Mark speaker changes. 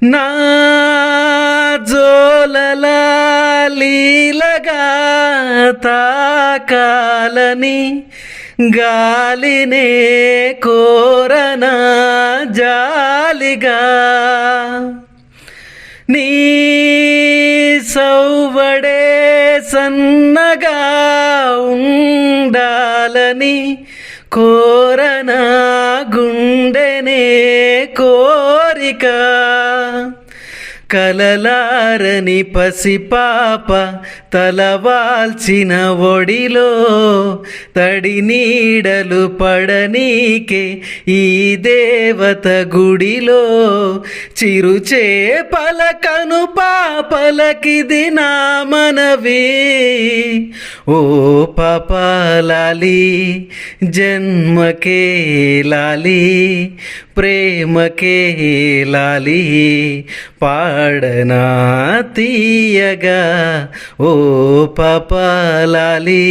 Speaker 1: నా జోలల లీలగా తాకాలని గాలినే కోరనా జాలిగా నీ సౌవడే సన్నగా ఉండాలని కోరనా గుండెనే కోరిక కలలారని పసిపాప తలవాల్చిన ఒడిలో తడి నీడలు పడనీకే ఈ దేవత గుడిలో చిరుచే పలకను పాపలకిది నా మనవి ఓ పాపాలాలి జన్మకే లాలి ప్రేమకే లాలి పాడనా తీయగా ఓ పాపాలాలి.